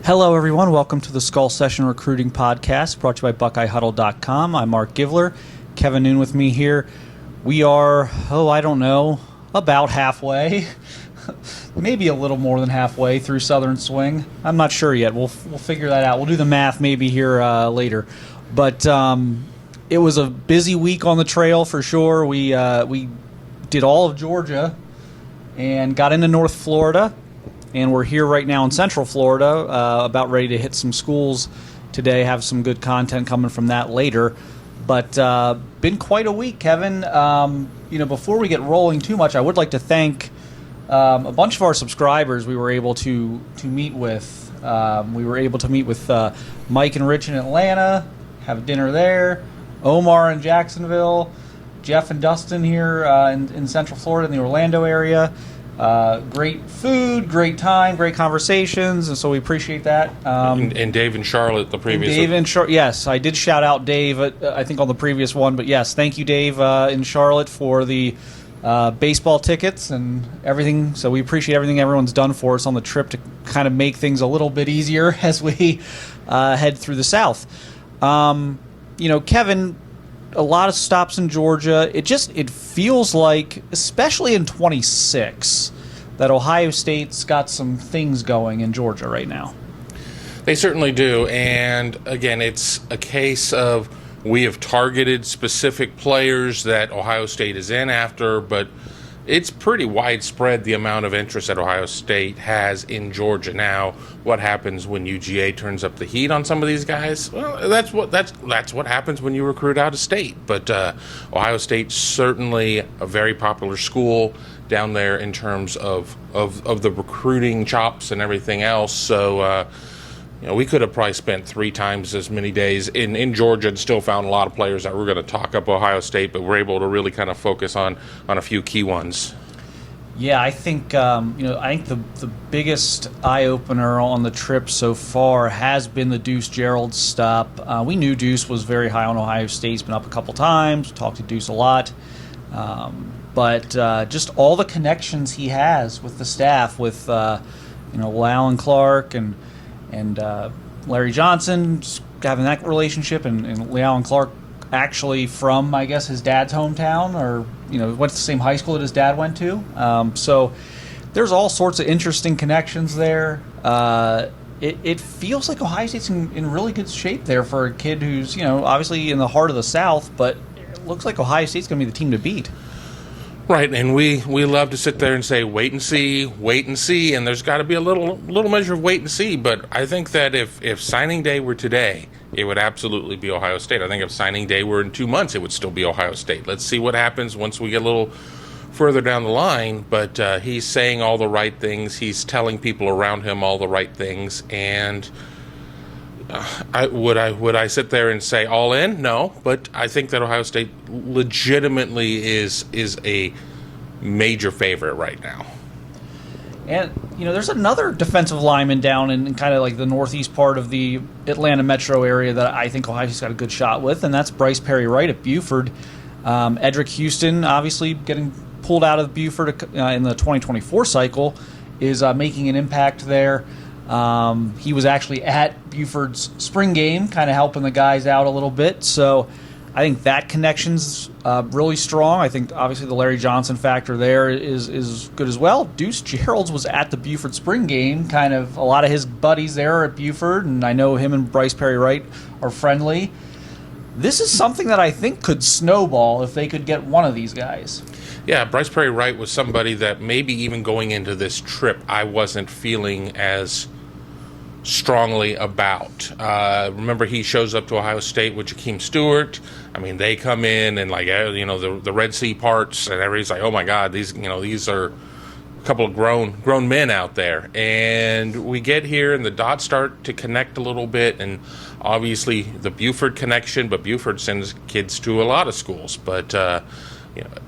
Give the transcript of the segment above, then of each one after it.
Hello, everyone. Welcome to the Skull Session Recruiting Podcast, brought to you by BuckeyeHuddle.com. I'm Mark Givler. Kevin Noon with me here. We are, about halfway, maybe a little more than halfway through Southern Swing. I'm not sure yet. We'll figure that out. We'll do the math maybe here later. But it was a busy week on the trail for sure. We did all of Georgia and got into North Florida. And we're here right now in Central Florida, about ready to hit some schools today, have some good content coming from that later. But been quite a week, Kevin. Before we get rolling too much, I would like to thank a bunch of our subscribers we were able to meet with. We were able to meet with Mike and Rich in Atlanta, have dinner there, Omar in Jacksonville, Jeff and Dustin here in Central Florida in the Orlando area. Great food, great time, great conversations, and so we appreciate that. And Dave and Charlotte, the previous one. Dave and Charlotte, yes, I did shout out Dave, I think, on the previous one, but yes, thank you, Dave, and Charlotte, for the baseball tickets and everything. So we appreciate everything everyone's done for us on the trip to kind of make things a little bit easier as we head through the South. Kevin, a lot of stops in Georgia. It feels like, especially in 26, that Ohio State's got some things going in Georgia right now. They certainly do. And again, it's a case of we have targeted specific players that Ohio State is in after, but it's pretty widespread the amount of interest that Ohio State has in Georgia. Now, what happens when UGA turns up the heat on some of these guys? Well, that's what happens when you recruit out of state. But Ohio State's certainly a very popular school down there in terms of the recruiting chops and everything else. So we could have probably spent 3 times as many days in Georgia and still found a lot of players that were going to talk up Ohio State, but we're able to really kind of focus on a few key ones. Yeah, I think the biggest eye opener on the trip so far has been the Deuce Gerald stop. We knew Deuce was very high on Ohio State. He's been up a couple times. Talked to Deuce a lot, but just all the connections he has with the staff, with Alan Clark and Larry Johnson, just having that relationship, and Leal and Clark actually from, I guess, his dad's hometown, or went to the same high school that his dad went to. So there's all sorts of interesting connections there. It feels like Ohio State's in really good shape there for a kid who's obviously in the heart of the South, but it looks like Ohio State's going to be the team to beat. Right, and we love to sit there and say wait and see, and there's got to be a little measure of wait and see. But I think that if signing day were today, it would absolutely be Ohio State. I think if signing day were in 2 months, it would still be Ohio State. Let's see what happens once we get a little further down the line. But he's saying all the right things. He's telling people around him all the right things. And would I sit there and say all in? No, but I think that Ohio State legitimately is a major favorite right now. And there's another defensive lineman down in kind of like the northeast part of the Atlanta metro area that I think Ohio State's got a good shot with, and that's Bryce Perry-Wright at Buford. Edric Houston, obviously getting pulled out of Buford in the 2024 cycle, is making an impact there. He was actually at Buford's spring game, kind of helping the guys out a little bit. So I think that connection's really strong. I think obviously the Larry Johnson factor there is good as well. Deuce Gerald was at the Buford spring game. Kind of a lot of his buddies there at Buford, and I know him and Bryce Perry-Wright are friendly. This is something that I think could snowball if they could get one of these guys. Yeah, Bryce Perry-Wright was somebody that maybe even going into this trip I wasn't feeling as strongly about. Remember, he shows up to Ohio State with Jakeem Stewart. I mean, they come in and the Red Sea parts, and everybody's like, oh my God, these are a couple of grown men out there. And we get here and the dots start to connect a little bit, and obviously the Buford connection, but Buford sends kids to a lot of schools. But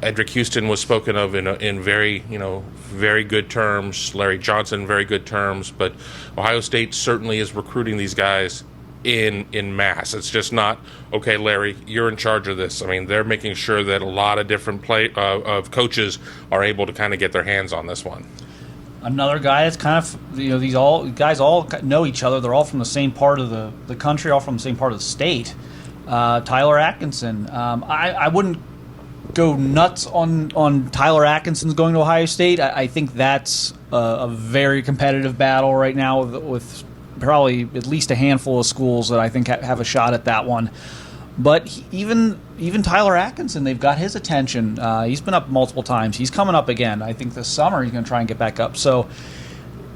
Edric Houston was spoken of in very good terms. Larry Johnson, very good terms. But Ohio State certainly is recruiting these guys in mass. It's just not, okay, Larry, you're in charge of this. I mean, they're making sure that a lot of different of coaches are able to kind of get their hands on this one. Another guy that's kind of, these guys all know each other. They're all from the same part of the country, all from the same part of the state. Tyler Atkinson. I wouldn't go nuts on Tyler Atkinson's going to Ohio State. I think that's a very competitive battle right now with probably at least a handful of schools that I think have a shot at that one. But even Tyler Atkinson, they've got his attention. He's been up multiple times. He's coming up again. I think this summer he's going to try and get back up. So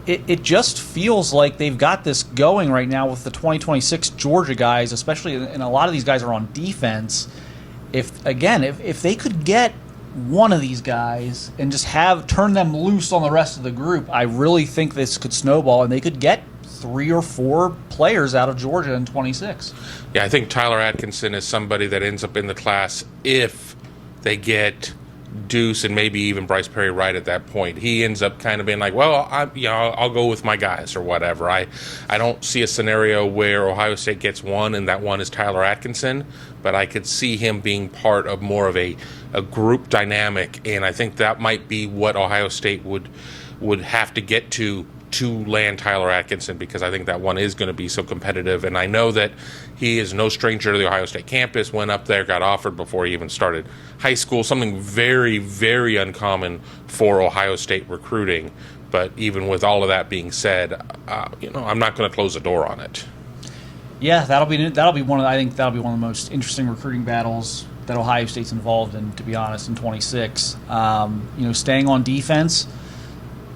it just feels like they've got this going right now with the 2026 Georgia guys, especially, and a lot of these guys are on defense. If they could get one of these guys and just turn them loose on the rest of the group, I really think this could snowball and they could get 3 or 4 players out of Georgia in 26. Yeah, I think Tyler Atkinson is somebody that ends up in the class if they get Deuce and maybe even Bryce Perry right at that point. He ends up kind of being like, well, I'll go with my guys or whatever. I don't see a scenario where Ohio State gets one and that one is Tyler Atkinson, but I could see him being part of more of a group dynamic, and I think that might be what Ohio State would have to get to land Tyler Atkinson, because I think that one is going to be so competitive. And I know that he is no stranger to the Ohio State campus, went up there, got offered before he even started high school, something very, very uncommon for Ohio State recruiting. But even with all of that being said, I'm not going to close the door on it. Yeah, that'll be one of the most interesting recruiting battles that Ohio State's involved in, to be honest, in 26. Staying on defense.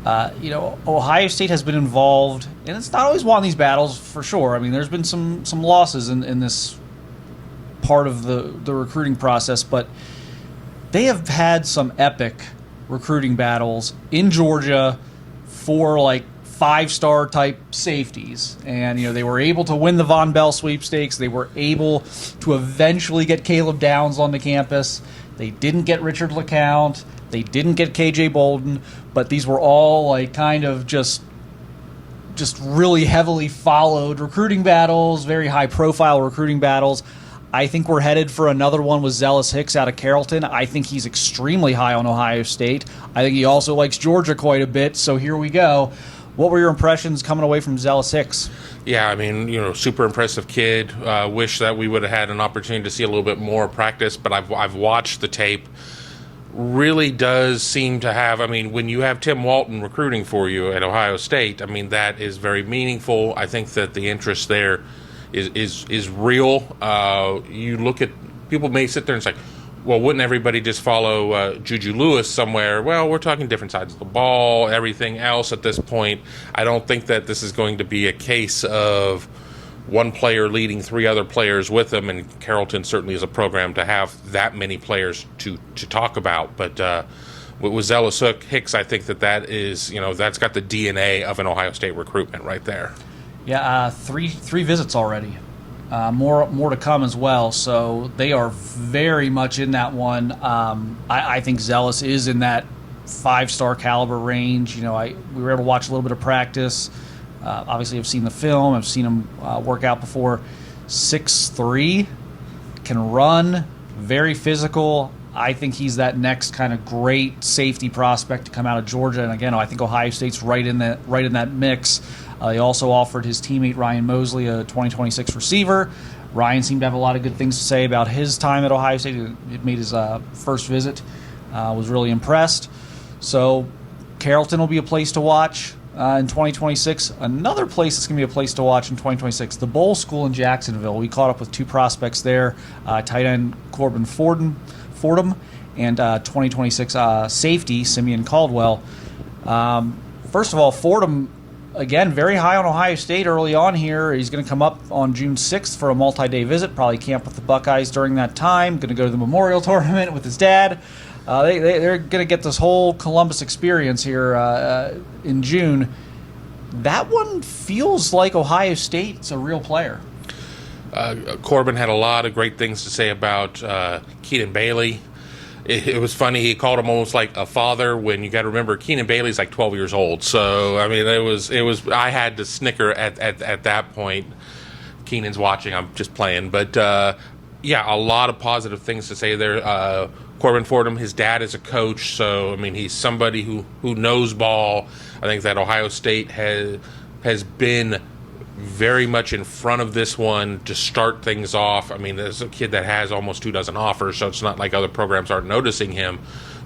Ohio State has been involved, and it's not always won these battles for sure. I mean, there's been some losses in this part of the recruiting process, but they have had some epic recruiting battles in Georgia for like 5-star type safeties, and they were able to win the Von Bell sweepstakes. They were able to eventually get Caleb Downs on the campus. They didn't get Richard LeCount. They didn't get KJ Bolden, but these were all like kind of just really heavily followed recruiting battles, very high profile recruiting battles. I think we're headed for another one with Zealous Hicks out of Carrollton. I think he's extremely high on Ohio State. I think he also likes Georgia quite a bit, so here we go. What were your impressions coming away from Zealous Hicks? Yeah, I mean, super impressive kid. Wish that we would have had an opportunity to see a little bit more practice, but I've watched the tape. Really does seem to have, when you have Tim Walton recruiting for you at Ohio State, that is very meaningful. I think that the interest there is real. You look at, people may sit there and say, well, wouldn't everybody just follow Juju Lewis somewhere? Well, we're talking different sides of the ball, everything else at this point. I don't think that this is going to be a case of one player leading 3 other players with them, and Carrollton certainly is a program to have that many players to talk about. But with Zealous Hicks, I think that is, that's got the DNA of an Ohio State recruitment right there. Yeah, three visits already. More to come as well. So they are very much in that one. I think Zealous is in that 5-star caliber range. We were able to watch a little bit of practice. Obviously, I've seen the film. I've seen him work out before. 6'3", can run, very physical. I think he's that next kind of great safety prospect to come out of Georgia. And again, I think Ohio State's right in that mix. They also offered his teammate Ryan Mosley a 2026 receiver. Ryan seemed to have a lot of good things to say about his time at Ohio State. He made his first visit. Was really impressed. So Carrollton will be a place to watch in 2026. Another place that's going to be a place to watch in 2026, the Bowl School in Jacksonville. We caught up with 2 prospects there, tight end Corbin Fordham and 2026 safety Simeon Caldwell. First of all, Fordham, again, very high on Ohio State early on here. He's going to come up on June 6th for a multi-day visit, probably camp with the Buckeyes during that time, going to go to the Memorial Tournament with his dad. They're going to get this whole Columbus experience here in June. That one feels like Ohio State's a real player. Corbin had a lot of great things to say about Keenan Bailey. It was funny. He called him almost like a father, when you got to remember Keenan Bailey's like 12 years old. So, it was. I had to snicker at that point. Keenan's watching. I'm just playing. But, yeah, a lot of positive things to say there. Corbin Fordham, his dad is a coach, so I mean he's somebody who knows ball. I think that Ohio State has been very much in front of this one to start things off. I mean, there's a kid that has almost 24 offers, so it's not like other programs aren't noticing him,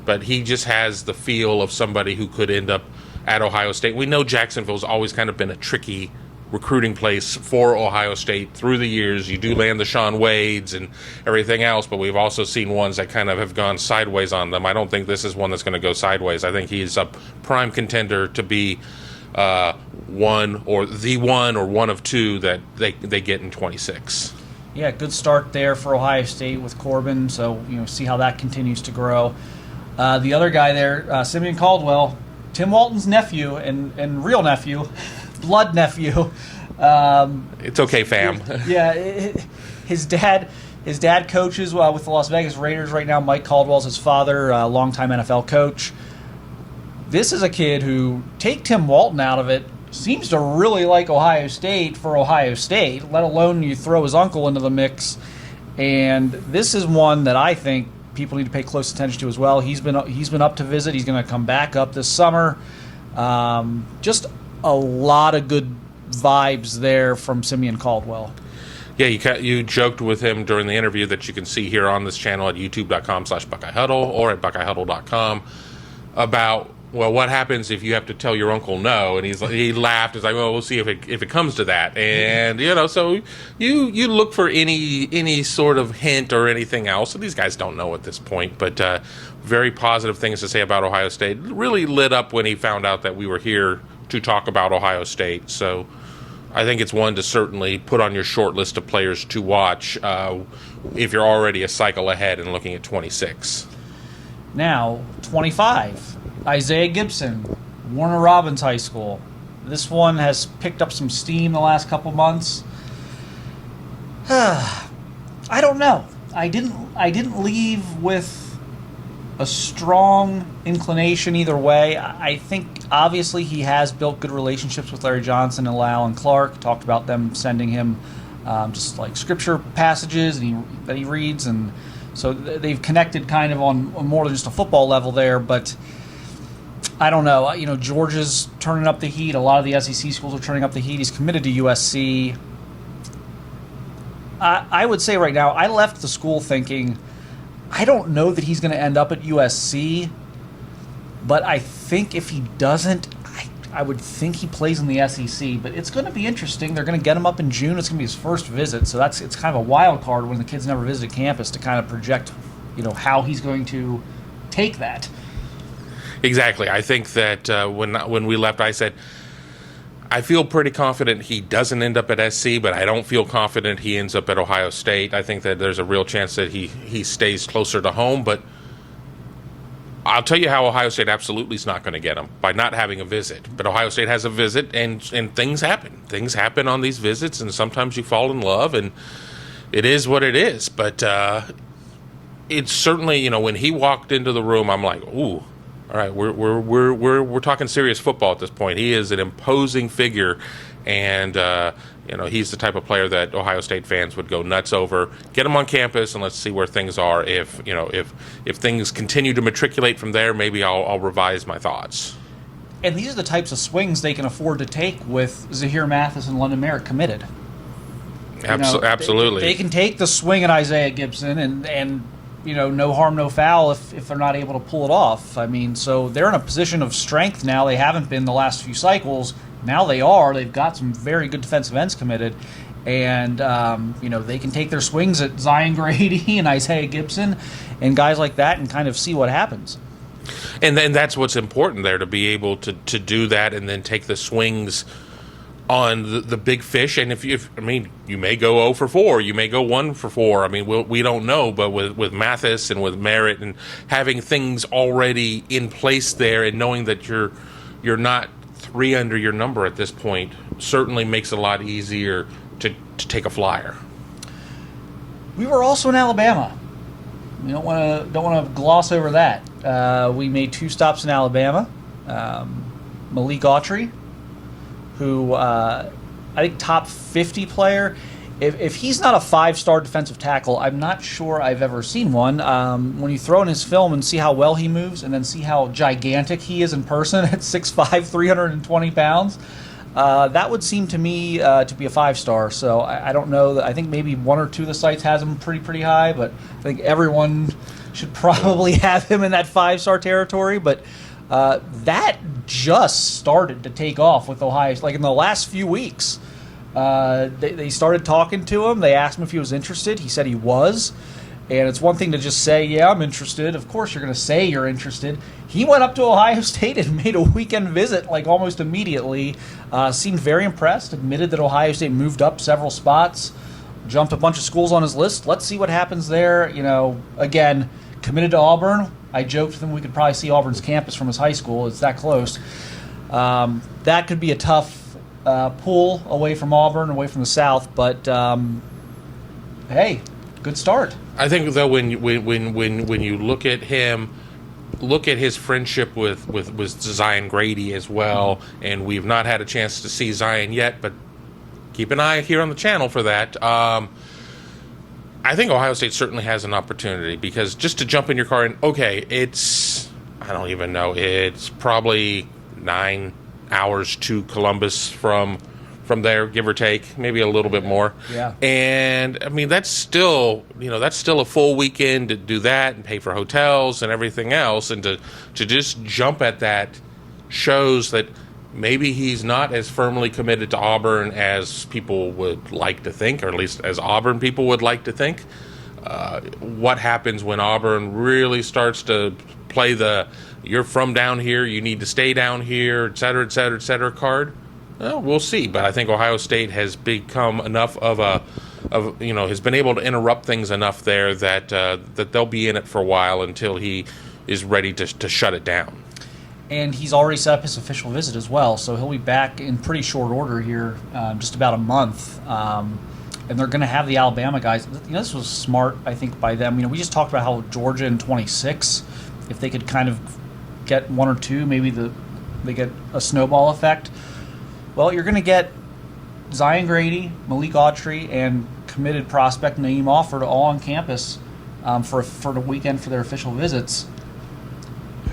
but he just has the feel of somebody who could end up at Ohio State. We know Jacksonville's always kind of been a tricky recruiting place for Ohio State through the years. You do land the Shaun Wades and everything else, but we've also seen ones that kind of have gone sideways on them. I don't think this is one that's going to go sideways. I think he's a prime contender to be one or one of two that they get in 26. Yeah, good start there for Ohio State with Corbin, so see how that continues to grow. The other guy there, Simeon Caldwell, Tim Walton's nephew and real nephew, blood nephew. It's okay, fam. Yeah, his dad coaches with the Las Vegas Raiders right now. Mike Caldwell's his father, a longtime NFL coach. This is a kid who, take Tim Walton out of it, seems to really like Ohio State for Ohio State, let alone you throw his uncle into the mix. And this is one that I think people need to pay close attention to as well. He's been up to visit. He's going to come back up this summer. Just a lot of good vibes there from Simeon Caldwell. Yeah, you joked with him during the interview that you can see here on this channel at youtube.com/BuckeyeHuddle or at BuckeyeHuddle.com about, well, what happens if you have to tell your uncle no? And he laughed. He's like, well, we'll see if it comes to that. And so you look for any sort of hint or anything else. So these guys don't know at this point, but very positive things to say about Ohio State. Really lit up when he found out that we were here to talk about Ohio State. So I think it's one to certainly put on your short list of players to watch if you're already a cycle ahead and looking at 26. Now, 25. Isaiah Gibson, Warner Robins High School. This one has picked up some steam the last couple months. I don't know. I didn't leave with a strong inclination either way. I think obviously he has built good relationships with Larry Johnson and Lau and Clark. Talked about them sending him just like scripture passages that he reads, and so they've connected kind of on more than just a football level there. But I don't know. Georgia's turning up the heat. A lot of the SEC schools are turning up the heat. He's committed to USC. I would say right now, I left the school thinking, I don't know that he's going to end up at USC, but I think if he doesn't, I would think he plays in the SEC. But it's going to be interesting. They're going to get him up in June. It's going to be his first visit, so it's kind of a wild card when the kid's never visited campus to kind of project, how he's going to take that. Exactly. I think that when we left, I said, I feel pretty confident he doesn't end up at SC, but I don't feel confident he ends up at Ohio State. I think that there's a real chance that he stays closer to home, but I'll tell you how Ohio State absolutely is not going to get him, by not having a visit. But Ohio State has a visit, and things happen. Things happen on these visits, and sometimes you fall in love, and it is what it is. But it's certainly, when he walked into the room, I'm like, ooh. All right, we're talking serious football at this point. He is an imposing figure, and he's the type of player that Ohio State fans would go nuts over. Get him on campus, and let's see where things are. If things continue to matriculate from there, maybe I'll revise my thoughts. And these are the types of swings they can afford to take with Zahir Mathis and London Merritt committed. Absolutely, they can take the swing at Isaiah Gibson and. No harm, no foul if they're not able to pull it off. I mean, so they're in a position of strength now. They haven't been the last few cycles. Now they are. They've got some very good defensive ends committed. And, they can take their swings at Zion Grady and Isaiah Gibson and guys like that and kind of see what happens. And then that's what's important there, to be able to do that and then take the swings on the big fish. And if you may go 0 for 4, you may go 1 for 4. I mean, we don't know. But with Mathis and with Merritt and having things already in place there, and knowing that you're not 3 under your number at this point, certainly makes it a lot easier to take a flyer. We were also in Alabama. We don't want to gloss over that. We made 2 stops in Alabama. Malik Autry, who I think top 50 player. if he's not a 5-star defensive tackle, I'm not sure I've ever seen one. When you throw in his film and see how well he moves, and then see how gigantic he is in person at 6'5", 320 pounds, that would seem to me to be a 5-star. So I don't know. I think maybe one or two of the sites has him pretty high, but I think everyone should probably have him in that 5-star territory. But that just started to take off with Ohio. Like in the last few weeks, they started talking to him. They asked him if he was interested. He said he was. And it's one thing to just say, yeah, I'm interested. Of course you're going to say you're interested. He went up to Ohio State and made a weekend visit like almost immediately. Seemed very impressed. Admitted that Ohio State moved up several spots. Jumped a bunch of schools on his list. Let's see what happens there. Again, committed to Auburn. I joked with him we could probably see Auburn's campus from his high school. It's that close. That could be a tough pull away from Auburn, away from the South. But, hey, good start. I think though when you look at him, look at his friendship with Zion Grady as well, and we've not had a chance to see Zion yet, but keep an eye here on the channel for that. I think Ohio State certainly has an opportunity, because just to jump in your car and I don't even know, it's probably 9 hours to Columbus from there, give or take, maybe a little bit more. Yeah. And I mean, that's still a full weekend to do that and pay for hotels and everything else, and to just jump at that shows that maybe he's not as firmly committed to Auburn as people would like to think, or at least as Auburn people would like to think. What happens when Auburn really starts to play the "you're from down here, you need to stay down here," et cetera, et cetera, et cetera card? Well, we'll see. But I think Ohio State has become enough has been able to interrupt things enough there that they'll be in it for a while until he is ready to shut it down. And he's already set up his official visit as well, so he'll be back in pretty short order here, just about a month. And they're going to have the Alabama guys. This was smart, I think, by them. We just talked about how Georgia in 26, if they could kind of get one or two, maybe they get a snowball effect. Well, you're going to get Zion Grady, Malik Autry, and committed prospect Naim Offer all on campus for the weekend for their official visits.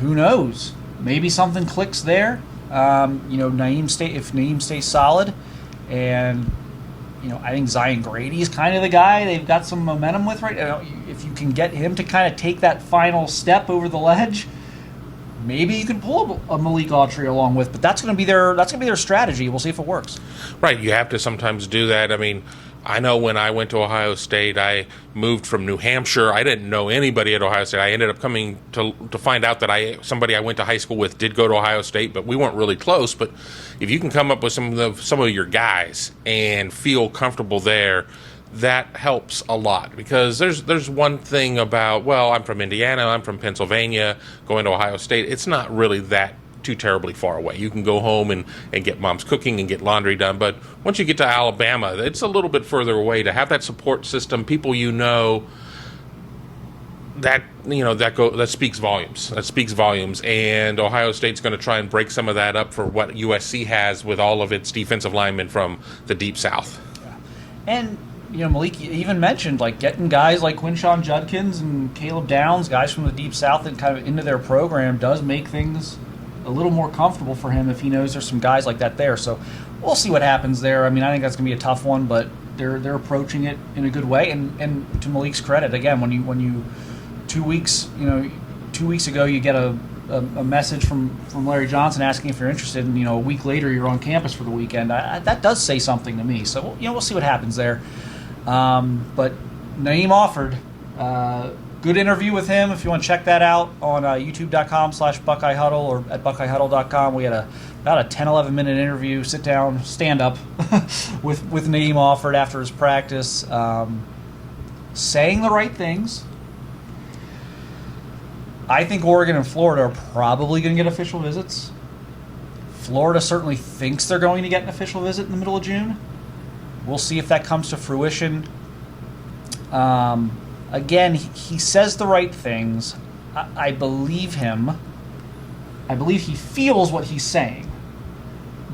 Who knows? Maybe something clicks there. If Naim stays solid, and I think Zion Grady is kind of the guy they've got some momentum with right now. If you can get him to kind of take that final step over the ledge, maybe you can pull a Malik Autry along with. But that's going to be their strategy. We'll see if it works. Right, you have to sometimes do that. I mean, I know when I went to Ohio State, I moved from New Hampshire. I didn't know anybody at Ohio State. I ended up coming to find out that somebody I went to high school with did go to Ohio State, but we weren't really close. But if you can come up with some of your guys and feel comfortable there, that helps a lot. Because there's one thing about, well, I'm from Indiana, I'm from Pennsylvania, going to Ohio State. It's not really that too terribly far away. You can go home and get mom's cooking and get laundry done. But once you get to Alabama, it's a little bit further away. To have that support system, people that speaks volumes. That speaks volumes. And Ohio State's going to try and break some of that up for what USC has with all of its defensive linemen from the Deep South. Yeah. And Malik even mentioned getting guys like Quinshon Judkins and Caleb Downs, guys from the Deep South, and kind of into their program does make things a little more comfortable for him if he knows there's some guys like that there. So we'll see what happens there. I mean, I think that's going to be a tough one, but they're approaching it in a good way. And to Malik's credit, again, when you 2 weeks ago you get a message from Larry Johnson asking if you're interested, and a week later you're on campus for the weekend. That does say something to me. So we'll see what happens there. But Naim Offered. Good interview with him. If you want to check that out on youtube.com/Buckeye Huddle or at BuckeyeHuddle.com. We had about a 10-11 minute interview, sit down, stand up with Naim Offered after his practice, saying the right things. I think Oregon and Florida are probably going to get official visits. Florida certainly thinks they're going to get an official visit in the middle of June. We'll see if that comes to fruition. Again, he says the right things. I believe him. I believe he feels what he's saying.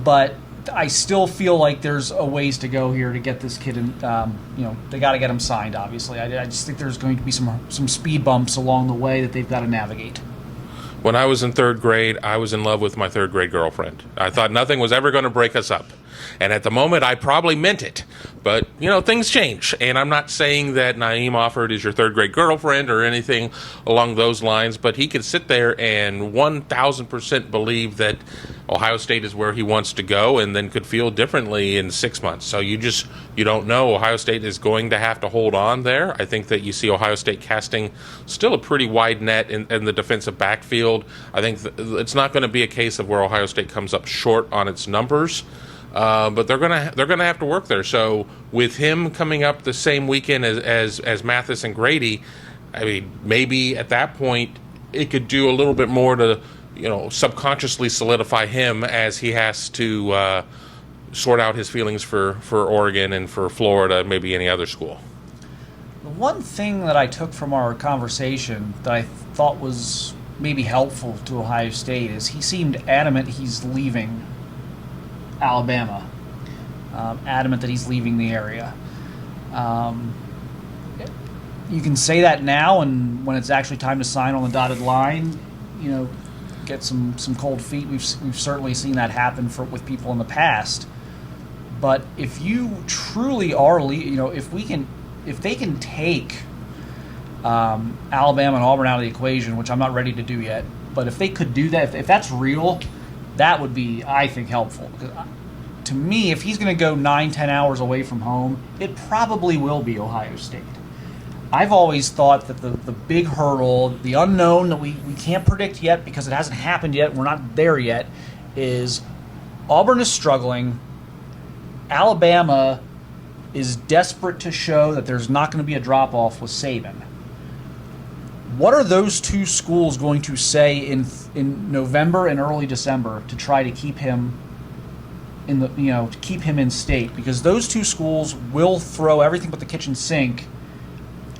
But I still feel like there's a ways to go here to get this kid in. They got to get him signed, obviously. I just think there's going to be some speed bumps along the way that they've got to navigate. When I was in third grade, I was in love with my third grade girlfriend. I thought nothing was ever going to break us up. And at the moment, I probably meant it. But, things change. And I'm not saying that Naim Offer is your third grade girlfriend or anything along those lines, but he could sit there and 1,000% believe that Ohio State is where he wants to go and then could feel differently in 6 months. So you don't know. Ohio State is going to have to hold on there. I think that you see Ohio State casting still a pretty wide net in the defensive backfield. I think it's not going to be a case of where Ohio State comes up short on its numbers. But they're gonna have to work there. So with him coming up the same weekend as Mathis and Grady, I mean, maybe at that point it could do a little bit more to subconsciously solidify him as he has to sort out his feelings for Oregon and for Florida, maybe any other school. The one thing that I took from our conversation that I thought was maybe helpful to Ohio State is he seemed adamant he's leaving Alabama, adamant that he's leaving the area. You can say that now, and when it's actually time to sign on the dotted line, get some cold feet. We've certainly seen that happen with people in the past. But if you truly are, if they can take Alabama and Auburn out of the equation, which I'm not ready to do yet, but if they could do that, if that's real, that would be, I think, helpful. Because to me, if he's going to go 9-10 hours away from home, it probably will be Ohio State. I've always thought that the big hurdle, the unknown that we can't predict yet because it hasn't happened yet, we're not there yet, is Auburn is struggling. Alabama is desperate to show that there's not going to be a drop-off with Saban. What are those two schools going to say in November and early December to try to keep him to keep him in state? Because those two schools will throw everything but the kitchen sink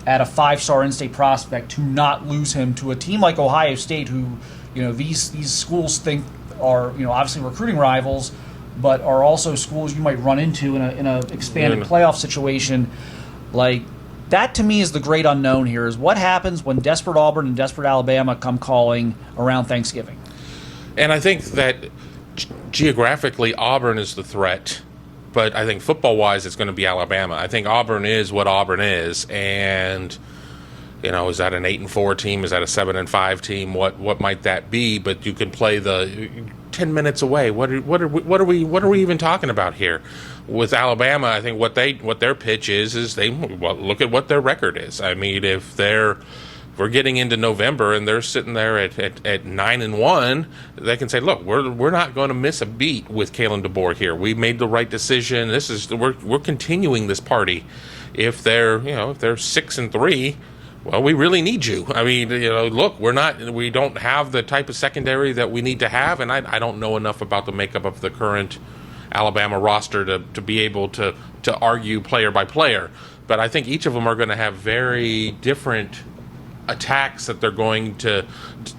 at a 5-star in-state prospect to not lose him to a team like Ohio State, who these schools think are obviously recruiting rivals, but are also schools you might run into in a expanded playoff situation. Like, that to me is the great unknown here, is what happens when desperate Auburn and desperate Alabama come calling around Thanksgiving. And I think that geographically Auburn is the threat, but I think football-wise it's going to be Alabama. I think Auburn is what Auburn is, and is that an 8-4 team? Is that a 7-5 team? What might that be? But you can play the 10 minutes away. What are we even talking about here? With Alabama, I think what their pitch is they look at what their record is. I mean, if we're getting into November and they're sitting there at 9-1, they can say, look, we're not going to miss a beat with Kalen DeBoer here. We made the right decision. We're continuing this party. If they're 6-3, well, we really need you. I mean, look, we don't have the type of secondary that we need to have, and I don't know enough about the makeup of the current Alabama roster to be able to argue player by player. But I think each of them are going to have very different attacks that they're going to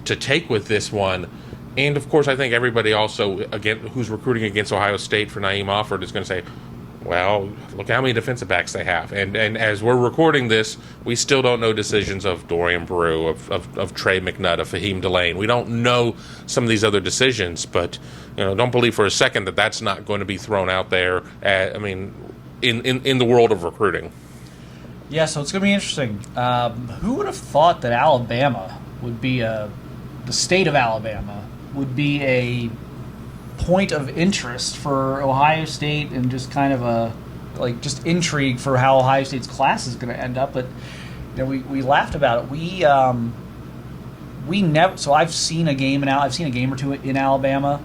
take with this one. And of course, I think everybody also, again, who's recruiting against Ohio State for Naim Offer is going to say, well, look how many defensive backs they have. And as we're recording this, we still don't know decisions of Dorian Brew, of Trey McNutt, of Fahim Delane. We don't know some of these other decisions, but don't believe for a second that that's not going to be thrown out there. In the world of recruiting. Yeah, so it's going to be interesting. Who would have thought that Alabama would be the state of Alabama would be a point of interest for Ohio State, and just kind of just intrigue for how Ohio State's class is going to end up. But we laughed about it. We never. So I've seen a game I've seen a game or two in Alabama.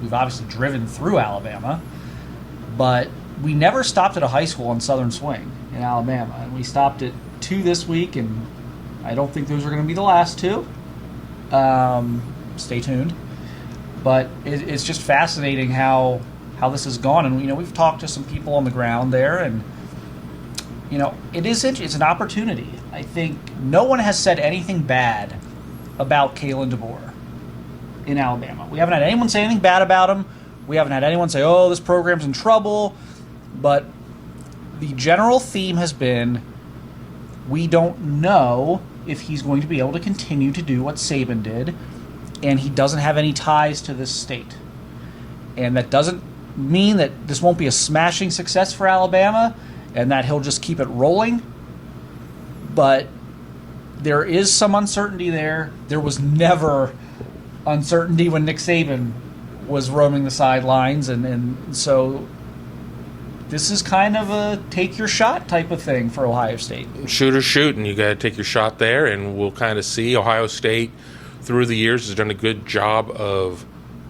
We've obviously driven through Alabama, but we never stopped at a high school on Southern Swing in Alabama, and we stopped at 2 this week, and I don't think those are going to be the last 2. Stay tuned. But it's just fascinating how this has gone, and we've talked to some people on the ground there, and it's an opportunity. I think no one has said anything bad about Kalen DeBoer in Alabama. We haven't had anyone say anything bad about him. We haven't had anyone say, oh, this program's in trouble. But the general theme has been, we don't know if he's going to be able to continue to do what Saban did, and he doesn't have any ties to this state. And that doesn't mean that this won't be a smashing success for Alabama and that he'll just keep it rolling. But there is some uncertainty there. There was never uncertainty when Nick Saban was roaming the sidelines, and so this is kind of a take your shot type of thing for Ohio State. Shoot or shoot, and you got to take your shot there, and we'll kind of see. Ohio State, through the years, has done a good job of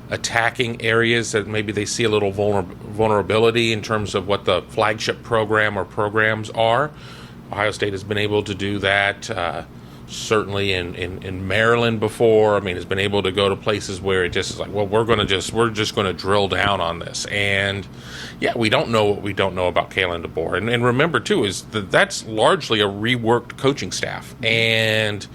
attacking areas that maybe they see a little vulnerability in terms of what the flagship program or programs are. Ohio State has been able to do that, certainly in Maryland before. I mean, has been able to go to places where it just is like, well, we're just going to drill down on this. And yeah, we don't know what we don't know about Kalen DeBoer. And remember too, is that's largely a reworked coaching staff. And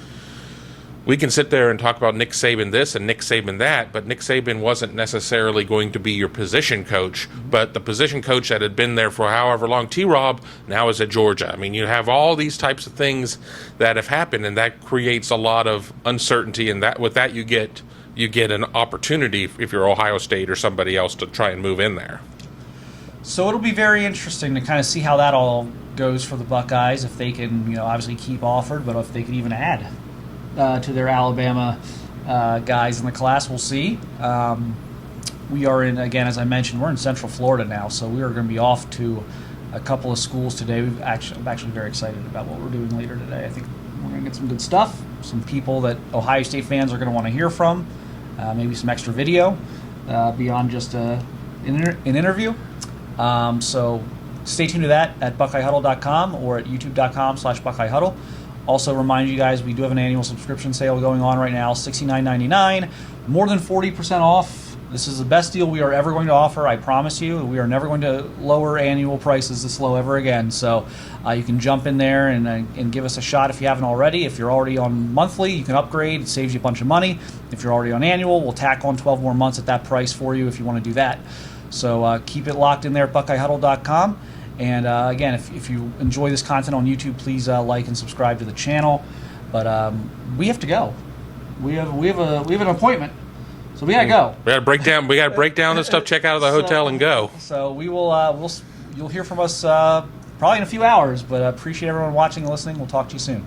we can sit there and talk about Nick Saban this and Nick Saban that, but Nick Saban wasn't necessarily going to be your position coach, but the position coach that had been there for however long, T-Rob, now is at Georgia. I mean, you have all these types of things that have happened, and that creates a lot of uncertainty, and that with that you get an opportunity if you're Ohio State or somebody else to try and move in there. So it'll be very interesting to kind of see how that all goes for the Buckeyes, if they can, obviously keep Offered, but if they can even add to their Alabama guys in the class. We'll see. We are in, again, as I mentioned, we're in Central Florida now, so we are going to be off to a couple of schools today. I'm actually very excited about what we're doing later today. I think we're going to get some good stuff, some people that Ohio State fans are going to want to hear from, maybe some extra video beyond just an interview. So stay tuned to that at BuckeyeHuddle.com or at YouTube.com/BuckeyeHuddle. Also remind you guys, we do have an annual subscription sale going on right now, $69.99, more than 40% off. This is the best deal we are ever going to offer, I promise you. We are never going to lower annual prices this low ever again. So you can jump in there and give us a shot if you haven't already. If you're already on monthly, you can upgrade. It saves you a bunch of money. If you're already on annual, we'll tack on 12 more months at that price for you if you want to do that. So keep it locked in there at BuckeyeHuddle.com. And again, if you enjoy this content on YouTube, please like and subscribe to the channel. But we have to go. We have an appointment, so we gotta go. We gotta break down this stuff. Check out of the hotel and go. So we will. You'll hear from us probably in a few hours. But appreciate everyone watching and listening. We'll talk to you soon.